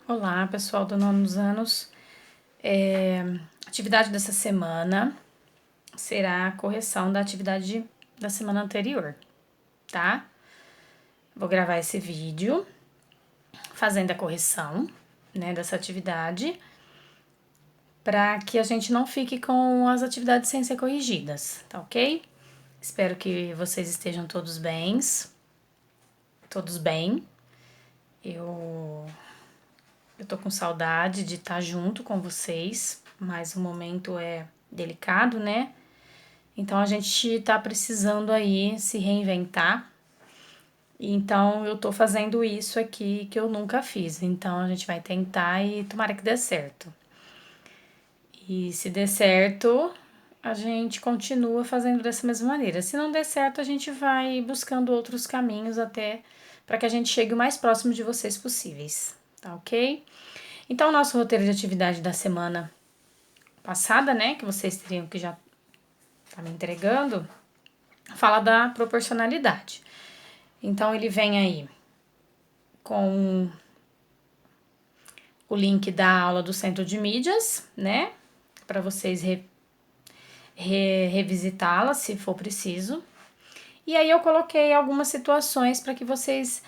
Olá, pessoal do Nonos Anos. Atividade dessa semana será a correção da atividade da semana anterior, tá? Vou gravar esse vídeo fazendo a correção, né, dessa atividade, para que a gente não fique com as atividades sem ser corrigidas, tá ok? Espero que vocês estejam todos bem. Eu tô com saudade de estar junto com vocês, mas o momento é delicado, né? Então a gente tá precisando aí se reinventar. Então eu tô fazendo isso aqui que eu nunca fiz. Então a gente vai tentar e tomara que dê certo. E se der certo, a gente continua fazendo dessa mesma maneira. Se não der certo, a gente vai buscando outros caminhos até para que a gente chegue o mais próximo de vocês possíveis, tá ok? Então, o nosso roteiro de atividade da semana passada, né, que vocês teriam que já tá me entregando, fala da proporcionalidade. Então, ele vem aí com o link da aula do Centro de Mídias, né, para vocês revisitá-la se for preciso. E aí eu coloquei algumas situações para que vocês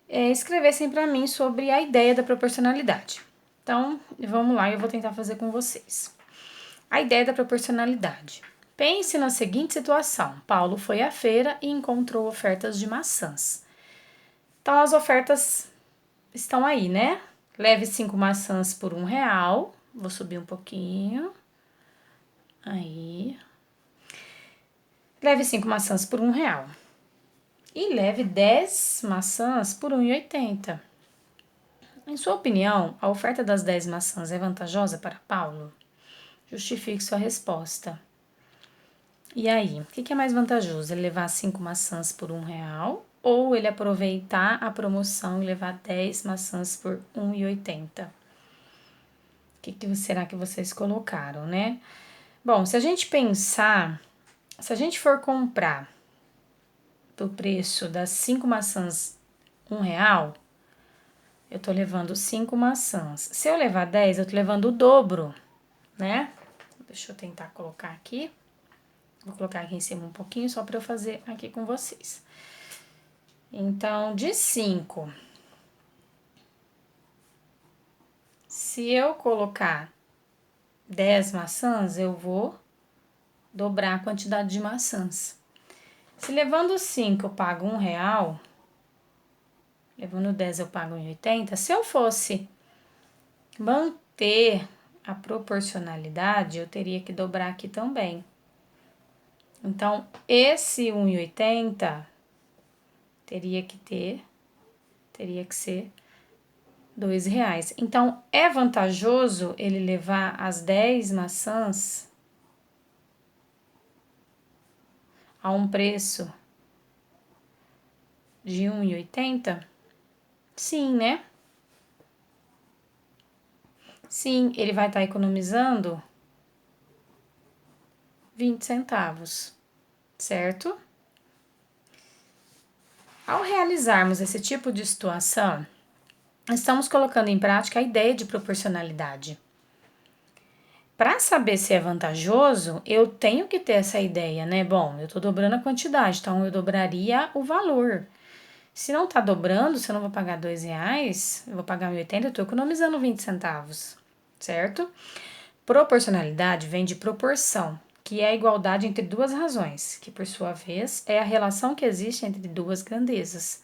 escrevessem para mim sobre a ideia da proporcionalidade. Então, vamos lá, eu vou tentar fazer com vocês. A ideia da proporcionalidade. Pense na seguinte situação: Paulo foi à feira e encontrou ofertas de maçãs. Então, as ofertas estão aí, né? Leve 5 maçãs por R$1. Vou subir um pouquinho. Aí. Leve 5 maçãs por R$1. E leve 10 maçãs por R$1,80. Em sua opinião, a oferta das 10 maçãs é vantajosa para Paulo? Justifique sua resposta. E aí, o que é mais vantajoso? Ele levar 5 maçãs por R$1 ou ele aproveitar a promoção e levar 10 maçãs por R$1,80? O que será que vocês colocaram, né? Bom, se a gente pensar, se a gente for comprar do preço das 5 maçãs R$1, eu tô levando 5 maçãs. Se eu levar 10, eu tô levando o dobro, né? Deixa eu tentar colocar aqui. Vou colocar aqui em cima um pouquinho só para eu fazer aqui com vocês. Então, de 5, se eu colocar 10 maçãs, eu vou dobrar a quantidade de maçãs. Se levando 5 eu pago R$1, levando 10 eu pago R$1,80. Se eu fosse manter a proporcionalidade, eu teria que dobrar aqui também. Então, esse R$1,80 teria que ser R$2. Então, é vantajoso ele levar as 10 maçãs a um preço de R$1,80? Sim, né? Sim, ele vai estar economizando 20 centavos, certo? Ao realizarmos esse tipo de situação, estamos colocando em prática a ideia de proporcionalidade. Para saber se é vantajoso, eu tenho que ter essa ideia, né? Bom, eu estou dobrando a quantidade, então eu dobraria o valor. Se não tá dobrando, se eu não vou pagar R$2, eu vou pagar R$1,80, eu tô economizando 20 centavos, certo? Proporcionalidade vem de proporção, que é a igualdade entre duas razões, que por sua vez é a relação que existe entre duas grandezas.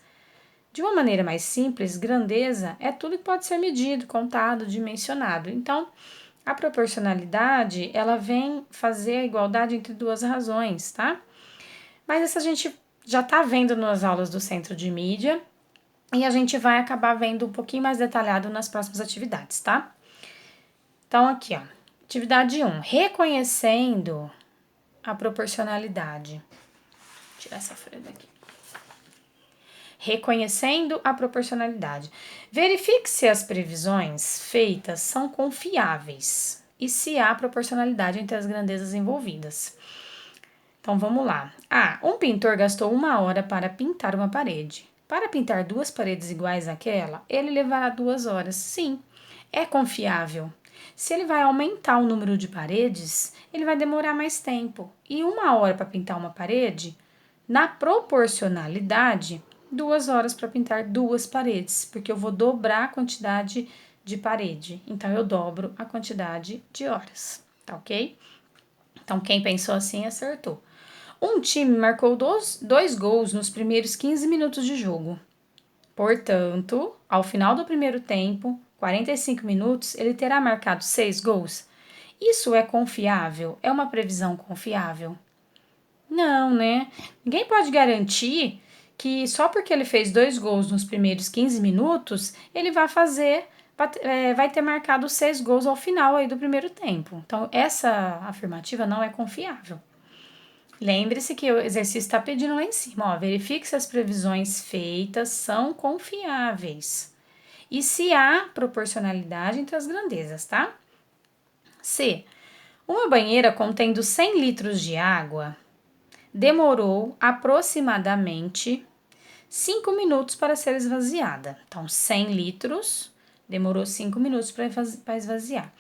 De uma maneira mais simples, grandeza é tudo que pode ser medido, contado, dimensionado. Então, a proporcionalidade, ela vem fazer a igualdade entre duas razões, tá? Mas essa a gente já tá vendo nas aulas do Centro de Mídia e a gente vai acabar vendo um pouquinho mais detalhado nas próximas atividades, tá? Então, aqui, ó, atividade 1, reconhecendo a proporcionalidade. Vou tirar essa folha daqui. Reconhecendo a proporcionalidade. Verifique se as previsões feitas são confiáveis e se há proporcionalidade entre as grandezas envolvidas. Então, vamos lá. Um pintor gastou 1 hora para pintar uma parede. Para pintar 2 paredes iguais àquela, ele levará 2 horas. Sim, é confiável. Se ele vai aumentar o número de paredes, ele vai demorar mais tempo. E 1 hora para pintar uma parede, na proporcionalidade, 2 horas para pintar 2 paredes, porque eu vou dobrar a quantidade de parede. Então, eu dobro a quantidade de horas, tá ok? Então, quem pensou assim acertou. Um time marcou 2 gols nos primeiros 15 minutos de jogo. Portanto, ao final do primeiro tempo, 45 minutos, ele terá marcado 6 gols. Isso é confiável? É uma previsão confiável? Não, né? Ninguém pode garantir que só porque ele fez 2 gols nos primeiros 15 minutos, ele vai ter marcado 6 gols ao final aí do primeiro tempo. Então, essa afirmativa não é confiável. Lembre-se que o exercício está pedindo lá em cima, ó, verifique se as previsões feitas são confiáveis e se há proporcionalidade entre as grandezas, tá? C. Uma banheira contendo 100 litros de água demorou aproximadamente 5 minutos para ser esvaziada. Então, 100 litros demorou 5 minutos para esvaziar.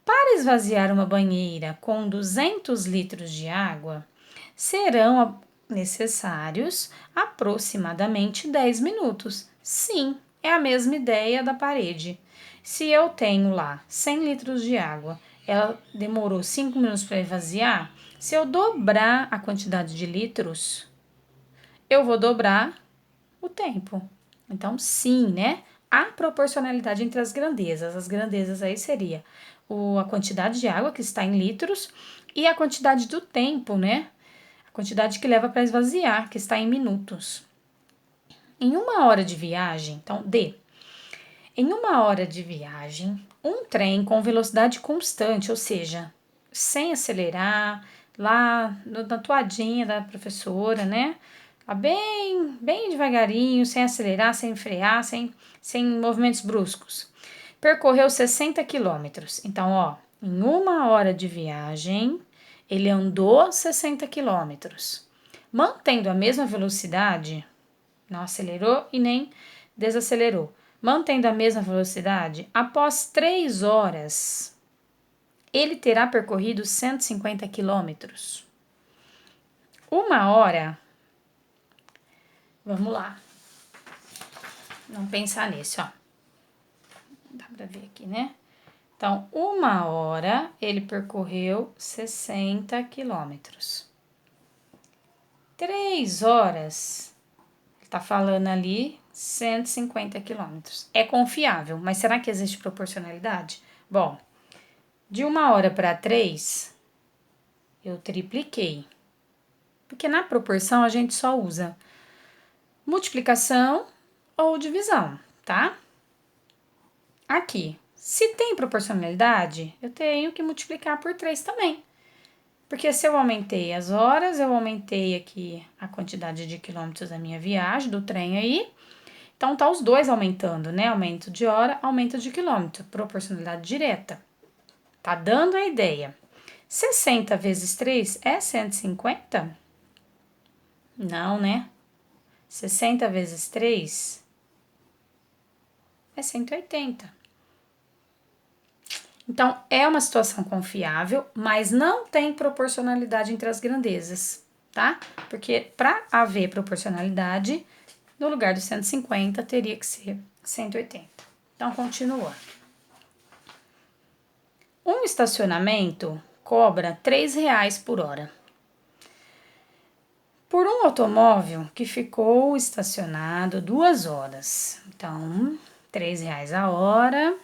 Para esvaziar uma banheira com 200 litros de água, serão necessários aproximadamente 10 minutos. Sim, é a mesma ideia da parede. Se eu tenho lá 100 litros de água, ela demorou 5 minutos para esvaziar, se eu dobrar a quantidade de litros, eu vou dobrar o tempo. Então, sim, né? Há proporcionalidade entre as grandezas. As grandezas aí seria a quantidade de água que está em litros e a quantidade do tempo, né? A quantidade que leva para esvaziar, que está em minutos. Em 1 hora de viagem, então, D. Em 1 hora de viagem, um trem com velocidade constante, ou seja, sem acelerar, lá na toadinha da professora, né? Bem devagarinho, sem acelerar, sem frear, sem movimentos bruscos. Percorreu 60 quilômetros. Então, ó, em 1 hora de viagem, ele andou 60 quilômetros. Mantendo a mesma velocidade, não acelerou e nem desacelerou. Mantendo a mesma velocidade, após 3 horas, ele terá percorrido 150 quilômetros. 1 hora, vamos lá. Vamos pensar nisso, ó. Dá pra ver aqui, né? Então, 1 hora ele percorreu 60 quilômetros. 3 horas, ele tá falando ali 150 quilômetros. É confiável, mas será que existe proporcionalidade? Bom, de 1 hora para 3, eu tripliquei. Porque na proporção a gente só usa multiplicação ou divisão, tá? Aqui, se tem proporcionalidade, eu tenho que multiplicar por 3 também. Porque se eu aumentei as horas, eu aumentei aqui a quantidade de quilômetros da minha viagem, do trem aí. Então, tá os dois aumentando, né? Aumento de hora, aumento de quilômetro. Proporcionalidade direta. Tá dando a ideia. 60 vezes 3 é 150? Não, né? 60 vezes 3 é 180. Então, é uma situação confiável, mas não tem proporcionalidade entre as grandezas, tá? Porque para haver proporcionalidade, no lugar do 150, teria que ser 180. Então, continua. Um estacionamento cobra R$3 por hora. Por um automóvel que ficou estacionado 2 horas. Então, R$3 a hora.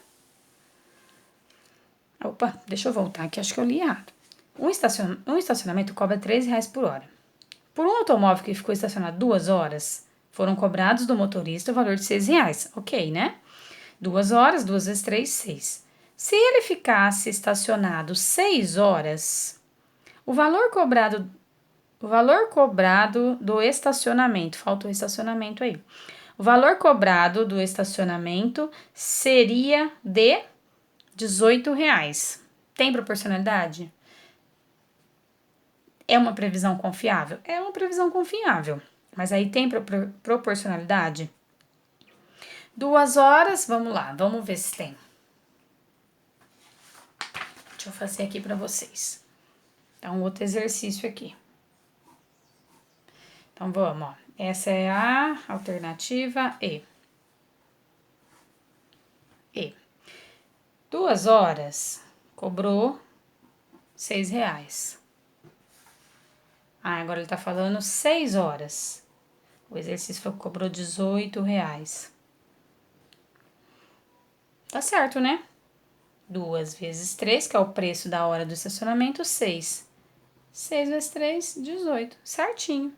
Opa, deixa eu voltar aqui, acho que eu li errado. Um estacionamento cobra R$3 por hora. Por um automóvel que ficou estacionado 2 horas, foram cobrados do motorista o valor de R$6. Ok, né? 2 horas, 2 vezes 3, 6. Se ele ficasse estacionado 6 horas, o valor cobrado do estacionamento, faltou estacionamento aí. O valor cobrado do estacionamento seria de R$18. Tem proporcionalidade? É uma previsão confiável? É uma previsão confiável. Mas aí tem proporcionalidade? 2 horas, vamos lá, vamos ver se tem. Deixa eu fazer aqui para vocês. Tá um outro exercício aqui. Então, vamos, ó. Essa é a alternativa E. 2 horas, cobrou R$6. Ah, agora ele tá falando 6 horas. O exercício cobrou R$18. Tá certo, né? 2 vezes 3, que é o preço da hora do estacionamento, 6. 6 vezes 3, 18. Certinho.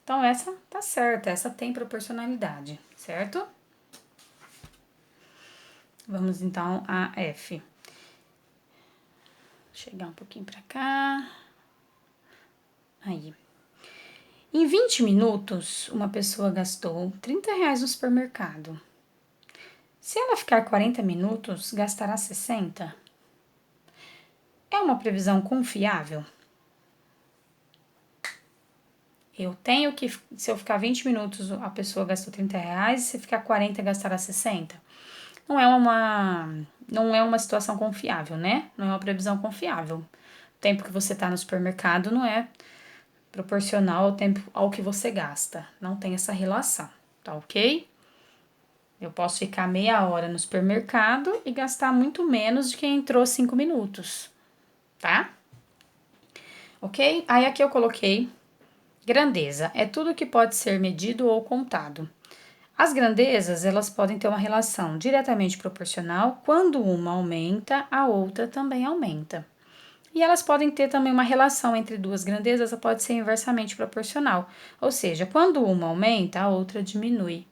Então, essa tá certa, essa tem proporcionalidade, certo? Vamos, então, a F. Vou chegar um pouquinho pra cá. Aí. Em 20 minutos, uma pessoa gastou R$30 no supermercado. Se ela ficar 40 minutos, gastará 60? É uma previsão confiável? Eu tenho que, se eu ficar 20 minutos, a pessoa gastou R$30, se ficar 40, gastará 60? Não é uma situação confiável, né? Não é uma previsão confiável. O tempo que você tá no supermercado não é proporcional ao tempo ao que você gasta. Não tem essa relação, tá ok? Eu posso ficar meia hora no supermercado e gastar muito menos de quem entrou 5 minutos, tá? Ok? Aí aqui eu coloquei grandeza. É tudo que pode ser medido ou contado. As grandezas, elas podem ter uma relação diretamente proporcional. Quando uma aumenta, a outra também aumenta. E elas podem ter também uma relação entre duas grandezas, pode ser inversamente proporcional. Ou seja, quando uma aumenta, a outra diminui,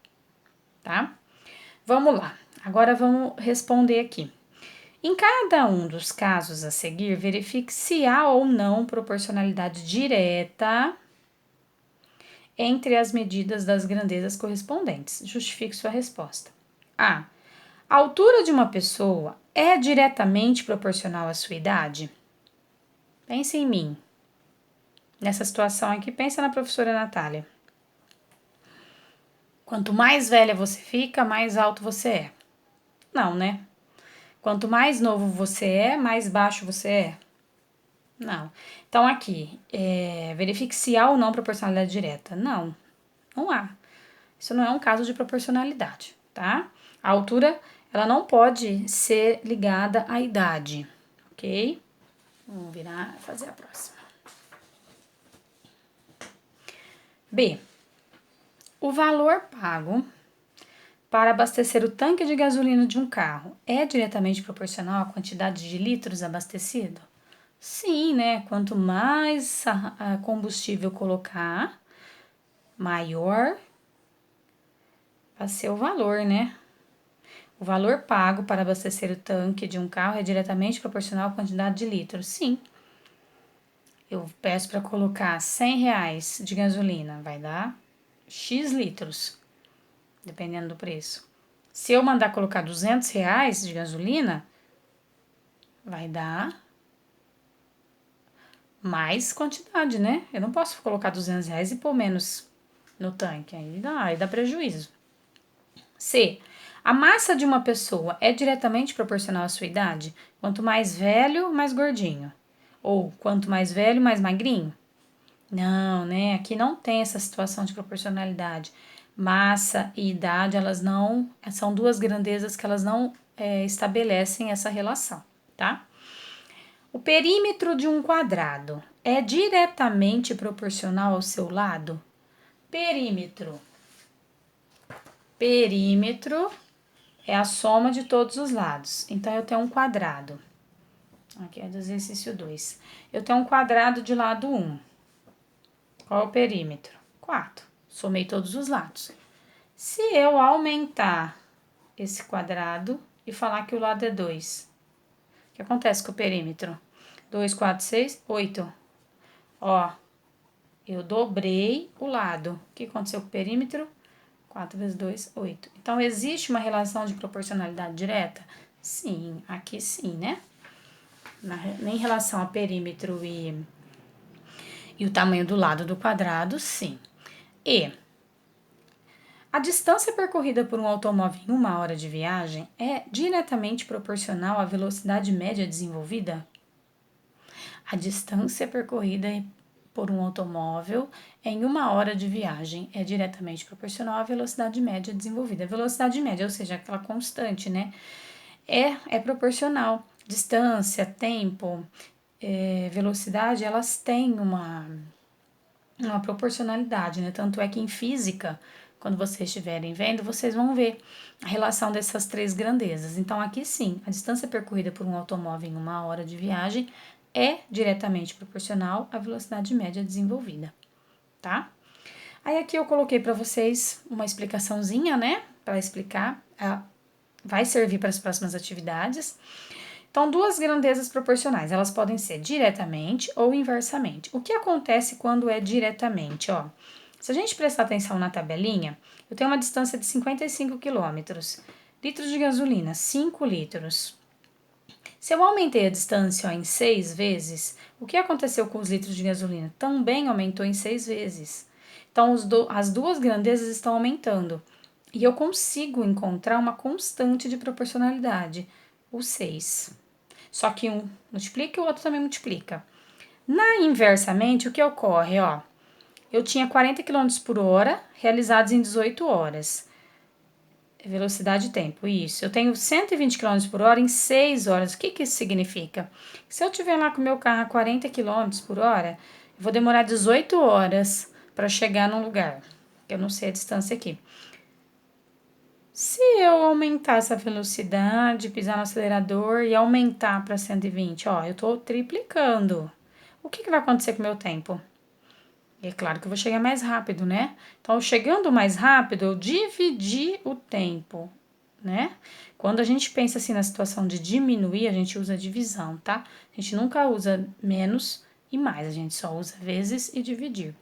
tá? Vamos lá, agora vamos responder aqui. Em cada um dos casos a seguir, verifique se há ou não proporcionalidade direta entre as medidas das grandezas correspondentes. Justifique sua resposta. A. A altura de uma pessoa é diretamente proporcional à sua idade? Pense em mim. Nessa situação aqui, pensa na professora Natália. Quanto mais velha você fica, mais alto você é. Não, né? Quanto mais novo você é, mais baixo você é. Não. Então, aqui, verifique se há ou não proporcionalidade direta. Não, não há. Isso não é um caso de proporcionalidade, tá? A altura, ela não pode ser ligada à idade, ok? Vamos virar, fazer a próxima. B. O valor pago para abastecer o tanque de gasolina de um carro é diretamente proporcional à quantidade de litros abastecido? Sim, né? Quanto mais a combustível colocar, maior vai ser o valor, né? O valor pago para abastecer o tanque de um carro é diretamente proporcional à quantidade de litros. Sim. Eu peço para colocar R$100 de gasolina, vai dar X litros, dependendo do preço. Se eu mandar colocar R$200 de gasolina, vai dar mais quantidade, né? Eu não posso colocar R$200 e pôr menos no tanque, aí dá prejuízo. C. A massa de uma pessoa é diretamente proporcional à sua idade? Quanto mais velho, mais gordinho. Ou quanto mais velho, mais magrinho? Não, né? Aqui não tem essa situação de proporcionalidade. Massa e idade, elas não. São duas grandezas que elas não estabelecem essa relação, tá? O perímetro de um quadrado é diretamente proporcional ao seu lado? Perímetro. Perímetro é a soma de todos os lados. Então, eu tenho um quadrado. Aqui é do exercício 2. Eu tenho um quadrado de lado 1. Qual é o perímetro? 4. Somei todos os lados. Se eu aumentar esse quadrado e falar que o lado é 2, o que acontece com o perímetro? 2, 4, 6, 8. Ó, eu dobrei o lado. O que aconteceu com o perímetro? 4 vezes 2, 8. Então, existe uma relação de proporcionalidade direta? Sim, aqui sim, né? Em relação a perímetro e o tamanho do lado do quadrado, sim. E a distância percorrida por um automóvel em 1 hora de viagem é diretamente proporcional à velocidade média desenvolvida? A distância percorrida por um automóvel em 1 hora de viagem é diretamente proporcional à velocidade média desenvolvida. A velocidade média, ou seja, aquela constante, né? É proporcional. Distância, tempo, velocidade, elas têm uma proporcionalidade, né? Tanto é que em física, quando vocês estiverem vendo, vocês vão ver a relação dessas três grandezas. Então, aqui sim, a distância percorrida por um automóvel em 1 hora de viagem é diretamente proporcional à velocidade média desenvolvida, tá? Aí aqui eu coloquei para vocês uma explicaçãozinha, né? Para explicar, vai servir para as próximas atividades. Então, duas grandezas proporcionais, elas podem ser diretamente ou inversamente. O que acontece quando é diretamente, ó? Se a gente prestar atenção na tabelinha, eu tenho uma distância de 55 quilômetros. Litros de gasolina, 5 litros. Se eu aumentei a distância ó, em 6 vezes, o que aconteceu com os litros de gasolina? Também aumentou em 6 vezes. Então, as duas grandezas estão aumentando. E eu consigo encontrar uma constante de proporcionalidade, o 6. Só que um multiplica e o outro também multiplica. Inversamente, o que ocorre, ó? Eu tinha 40 km por hora realizados em 18 horas. Velocidade e tempo, isso. Eu tenho 120 km por hora em 6 horas. O que isso significa? Se eu estiver lá com o meu carro a 40 km por hora, eu vou demorar 18 horas para chegar num lugar. Eu não sei a distância aqui. Se eu aumentar essa velocidade, pisar no acelerador e aumentar para 120, ó, eu tô triplicando. O que vai acontecer com o meu tempo? E é claro que eu vou chegar mais rápido, né? Então, chegando mais rápido, eu dividi o tempo, né? Quando a gente pensa assim na situação de diminuir, a gente usa divisão, tá? A gente nunca usa menos e mais, a gente só usa vezes e dividir.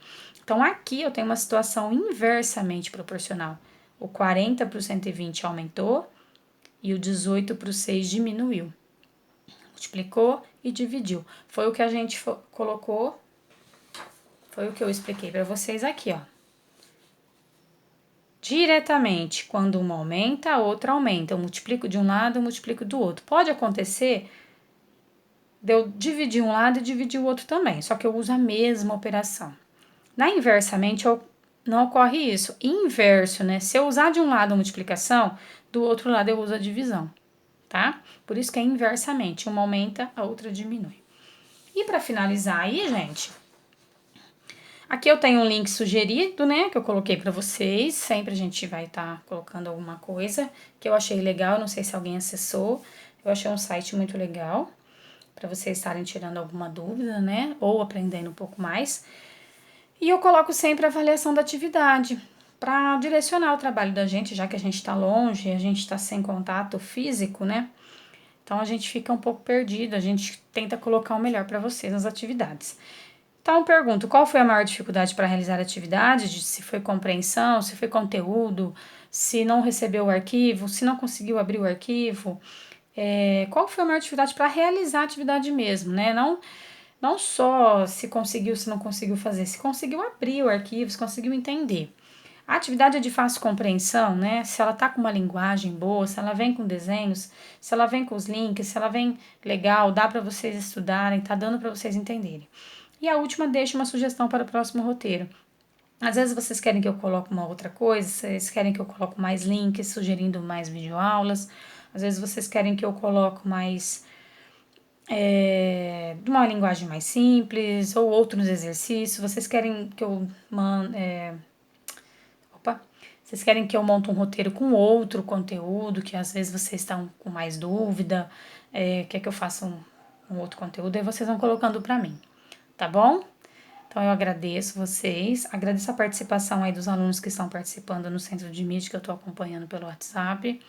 Então, aqui eu tenho uma situação inversamente proporcional. O 40 para o 120 aumentou e o 18 para o 6 diminuiu. Multiplicou e dividiu. Foi o que a gente colocou, foi o que eu expliquei para vocês aqui, ó. Diretamente, quando uma aumenta, a outra aumenta. Eu multiplico de um lado, eu multiplico do outro. Pode acontecer de eu dividir um lado e dividir o outro também, só que eu uso a mesma operação. Inversamente, não ocorre isso. Inverso, né? Se eu usar de um lado a multiplicação, do outro lado eu uso a divisão, tá? Por isso que é inversamente. Uma aumenta, a outra diminui. E para finalizar aí, gente, aqui eu tenho um link sugerido, né, que eu coloquei para vocês. Sempre a gente vai estar colocando alguma coisa que eu achei legal, não sei se alguém acessou. Eu achei um site muito legal para vocês estarem tirando alguma dúvida, né, ou aprendendo um pouco mais. E eu coloco sempre a avaliação da atividade para direcionar o trabalho da gente, já que a gente está longe, a gente está sem contato físico, né? Então a gente fica um pouco perdido, a gente tenta colocar o melhor para vocês nas atividades. Então eu pergunto, qual foi a maior dificuldade para realizar a atividade? Se foi compreensão, se foi conteúdo, se não recebeu o arquivo, se não conseguiu abrir o arquivo, qual foi a maior dificuldade para realizar a atividade mesmo, né? Não só se conseguiu, se não conseguiu fazer, se conseguiu abrir o arquivo, se conseguiu entender. A atividade é de fácil compreensão, né? Se ela tá com uma linguagem boa, se ela vem com desenhos, se ela vem com os links, se ela vem legal, dá para vocês estudarem, tá dando para vocês entenderem. E a última, deixa uma sugestão para o próximo roteiro. Às vezes vocês querem que eu coloque uma outra coisa, vocês querem que eu coloque mais links, sugerindo mais videoaulas. Às vezes vocês querem que eu coloque mais de uma linguagem mais simples ou outros exercícios. Vocês querem que eu vocês querem que eu monte um roteiro com outro conteúdo, que às vezes vocês estão com mais dúvida, quer que eu faça um outro conteúdo, aí vocês vão colocando para mim, tá bom? Então eu agradeço vocês, agradeço a participação aí dos alunos que estão participando no centro de mídia que eu tô acompanhando pelo WhatsApp,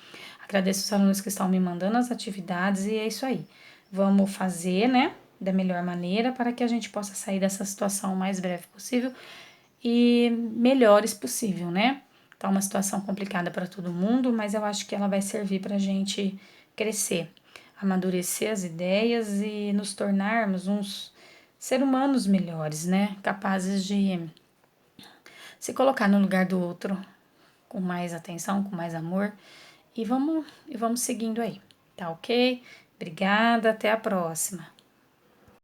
agradeço os alunos que estão me mandando as atividades e é isso aí. Vamos fazer, né, da melhor maneira para que a gente possa sair dessa situação o mais breve possível e melhores possível, né? Tá uma situação complicada para todo mundo, mas eu acho que ela vai servir para a gente crescer, amadurecer as ideias e nos tornarmos uns seres humanos melhores, né? Capazes de se colocar no lugar do outro com mais atenção, com mais amor e vamos seguindo aí, tá ok? Obrigada, até a próxima.